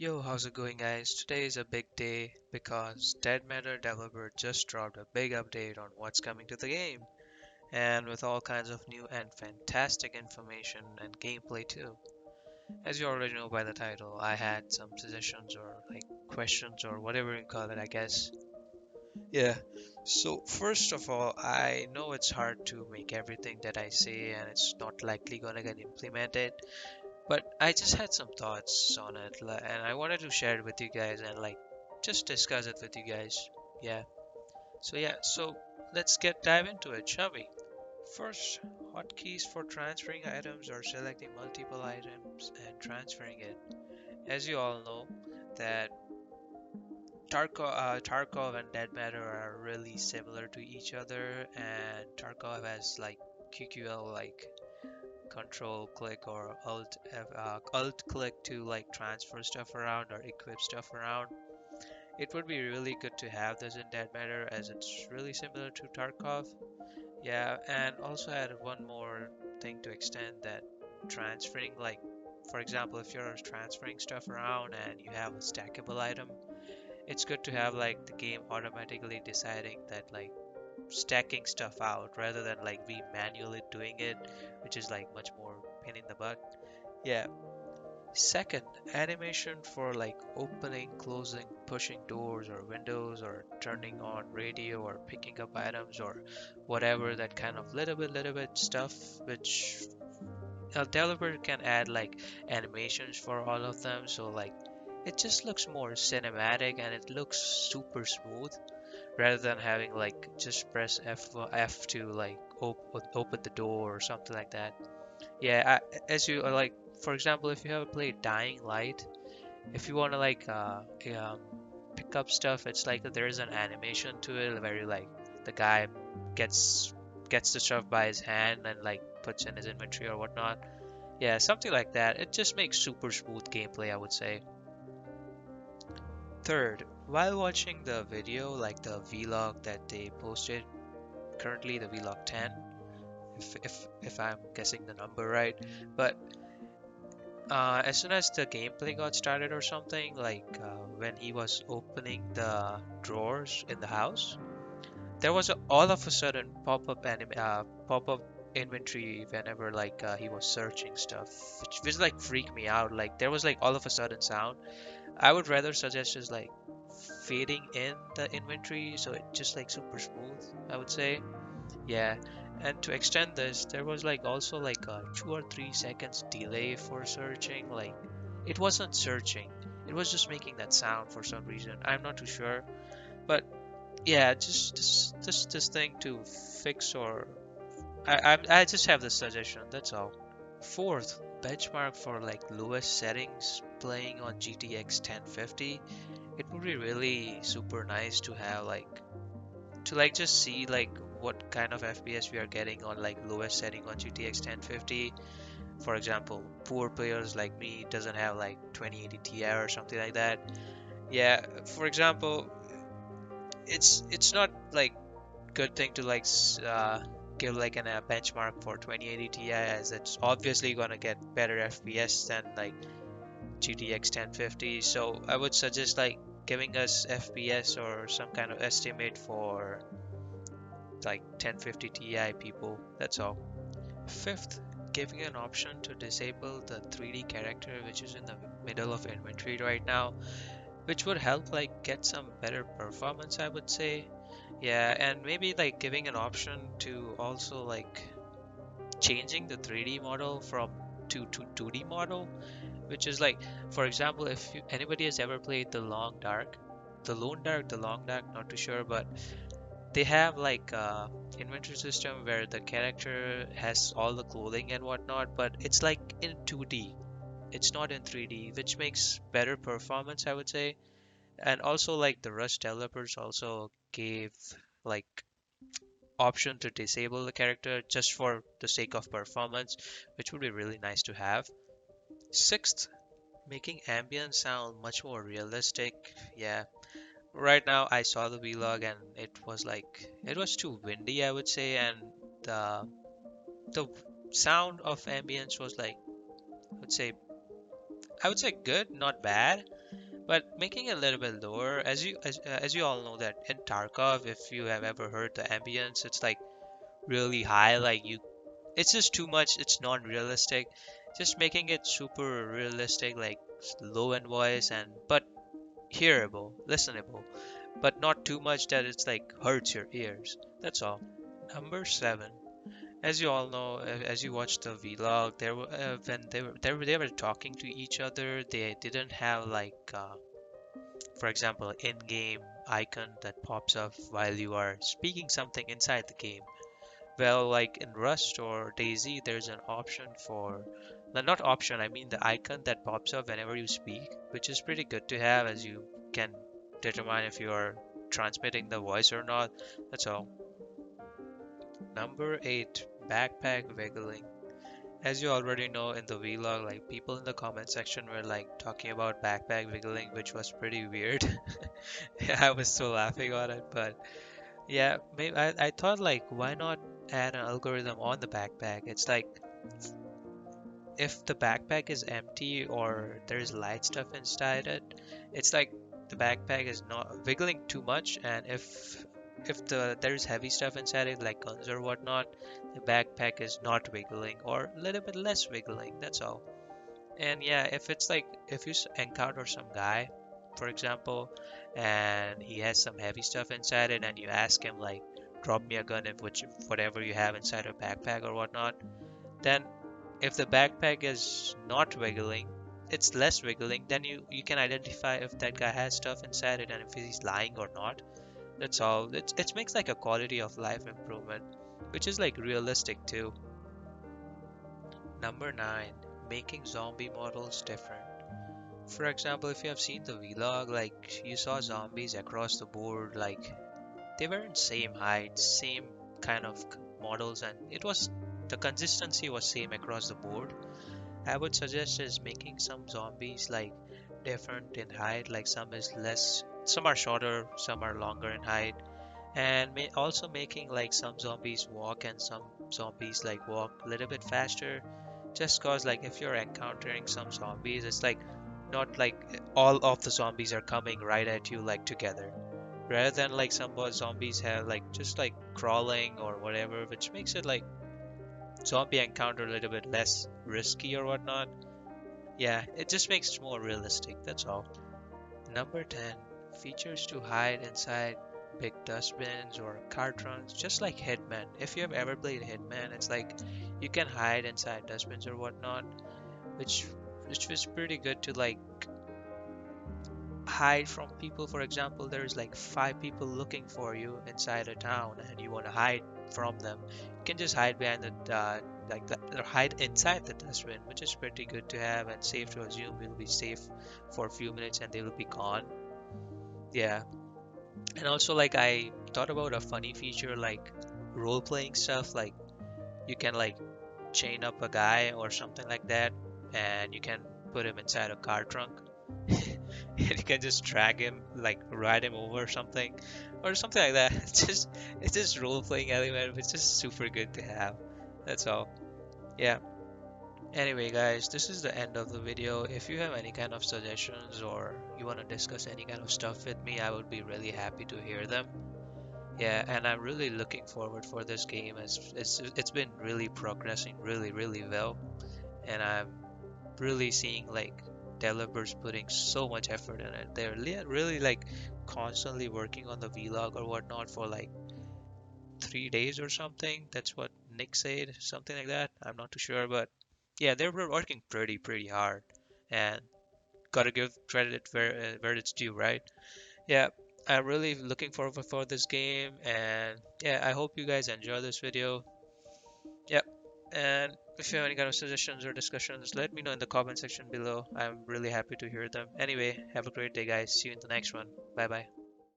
Yo, how's it going, guys? Today is a big day because Dead Matter developer just dropped a big update on what's coming to the game, and with all kinds of new and fantastic information and gameplay too. As you already know by the title, I had some suggestions or questions or whatever you call it, I guess. Yeah. So first of all, I know it's hard to make everything that I say and it's not likely gonna get implemented. But I just had some thoughts on it, and I wanted to share it with you guys and just discuss it with you guys. Yeah. So let's get dive into it, shall we? First, hotkeys for transferring items or selecting multiple items and transferring it. As you all know, that Tarkov and Dead Matter are really similar to each other, and Tarkov has QQL control click or alt click to transfer stuff around or equip stuff around. It would be really good to have this in Dead Matter as it's really similar to Tarkov. Yeah, and also add one more thing to extend that transferring, for example, if you're transferring stuff around and you have a stackable item, it's good to have the game automatically deciding that stacking stuff out rather than we manually doing it, which is much more pain in the butt. Yeah. Second, animation for opening, closing, pushing doors or windows or turning on radio or picking up items or whatever, that kind of little bit stuff which a developer can add animations for all of them, so it just looks more cinematic and it looks super smooth rather than having just press F to open the door or something like that. Yeah, as you for example, if you have played Dying Light, if you want to pick up stuff, it's like there is an animation to it where the guy gets gets the stuff by his hand and puts in his inventory or whatnot. Yeah, something like that. It just makes super smooth gameplay, I would say. Third, while watching the video, the vlog that they posted, currently the vlog 10, if I'm guessing the number right, but as soon as the gameplay got started or something, when he was opening the drawers in the house, there was all of a sudden pop-up inventory whenever he was searching stuff, which freaked me out. Like there was all of a sudden sound. I would rather suggest just fading in the inventory so it just super smooth, I would say. Yeah, and to extend this, there was also a 2 or 3 seconds delay for searching. It wasn't searching, it was just making that sound for some reason. I'm not too sure, but yeah, just this thing to fix, or I just have this suggestion. That's all. Fourth, benchmark for lowest settings playing on GTX 1050. It would be really super nice to have to just see what kind of FPS we are getting on lowest setting on GTX 1050. For example, poor players like me doesn't have 2080 Ti or something like that. Yeah, for example, it's not good thing to give a benchmark for 2080 Ti, as it's obviously gonna get better FPS than GTX 1050. So I would suggest giving us FPS or some kind of estimate for 1050 Ti people. That's all. Fifth, giving an option to disable the 3D character which is in the middle of inventory right now, which would help get some better performance, I would say. Yeah, and maybe giving an option to also changing the 3D model from to 2D model, which is for example, if anybody has ever played the Long Dark, not too sure, but they have inventory system where the character has all the clothing and whatnot, but it's in 2D. It's not in 3D, which makes better performance, I would say. And also the Rust developers also gave like option to disable the character just for the sake of performance, which would be really nice to have. Sixth, making ambient sound much more realistic. Yeah, right now I saw the vlog and it was too windy, I would say, and the the sound of ambience was I would say good, not bad. but making it a little bit lower, as you all know that in Tarkov, if you have ever heard the ambience, it's like really high, like you, it's just too much. It's non-realistic. Just making it super realistic, like low end voice and but hearable, listenable, but not too much that it's like hurts your ears. That's all. Number seven. As you all know, as you watched the vlog, there were when they were talking to each other, they didn't have like, for example, in-game icon that pops up while you are speaking something inside the game. Well, like in Rust or DayZ, there's an option for, no, not option, I mean the icon that pops up whenever you speak, which is pretty good to have as you can determine if you are transmitting the voice or not. That's all. Number 8, backpack wiggling. As you already know in the vlog, like people in the comment section were like talking about backpack wiggling, which was pretty weird. I was still laughing on it, but yeah, maybe I thought like why not add an algorithm on the backpack? It's like if the backpack is empty or there's light stuff inside it, it's like the backpack is not wiggling too much, and if there's heavy stuff inside it like guns or whatnot, the backpack is not wiggling or a little bit less wiggling. That's all. And yeah, if it's like if you encounter some guy, for example, and he has some heavy stuff inside it, and you ask him like, drop me a gun if which whatever you have inside a backpack or whatnot, then if the backpack is not wiggling, it's less wiggling, then you can identify if that guy has stuff inside it and if he's lying or not. That's all. It makes like a quality of life improvement, which is like realistic too. Number 9, making zombie models different. For example, if you have seen the vlog, like you saw zombies across the board, like they weren't same height, same kind of models, and it was the consistency was same across the board. I would suggest is making some zombies like different in height, like some is less, some are shorter, some are longer in height, and also making like some zombies walk and some zombies like walk a little bit faster. Just cause like if you're encountering some zombies, it's like not like all of the zombies are coming right at you like together. Rather than like some zombies have like just like crawling or whatever, which makes it like zombie encounter a little bit less risky or whatnot. Yeah, it just makes it more realistic, that's all. Number 10, features to hide inside big dustbins or car trunks, just like Hitman. If you have ever played Hitman, it's like you can hide inside dustbins or whatnot, which which was pretty good to like hide from people. For example, there's like 5 people looking for you inside a town and you want to hide from them. You can just hide behind the like the, or hide inside the dustbin, which is pretty good to have and safe to assume you'll be safe for a few minutes and they will be gone. Yeah. And also like I thought about a funny feature like role playing stuff, like you can like chain up a guy or something like that and you can put him inside a car trunk and you can just drag him, like ride him over something like that. It's just role playing element, which is super good to have. That's all. Yeah. Anyway, guys, this is the end of the video. If you have any kind of suggestions or you want to discuss any kind of stuff with me, I would be really happy to hear them. Yeah, and I'm really looking forward for this game. It's been really progressing really well, and I'm really seeing like developers putting so much effort in it. They're really like constantly working on the vlog or whatnot for like 3 days or something. That's what Nick said, something like that. I'm not too sure, but yeah, they were working pretty hard, and gotta give credit where it's due, right? Yeah, I'm really looking forward for this game, and yeah, I hope you guys enjoy this video. Yep. And if you have any kind of suggestions or discussions, let me know in the comment section below. I'm really happy to hear them. Anyway, have a great day, guys. See you in the next one. Bye bye.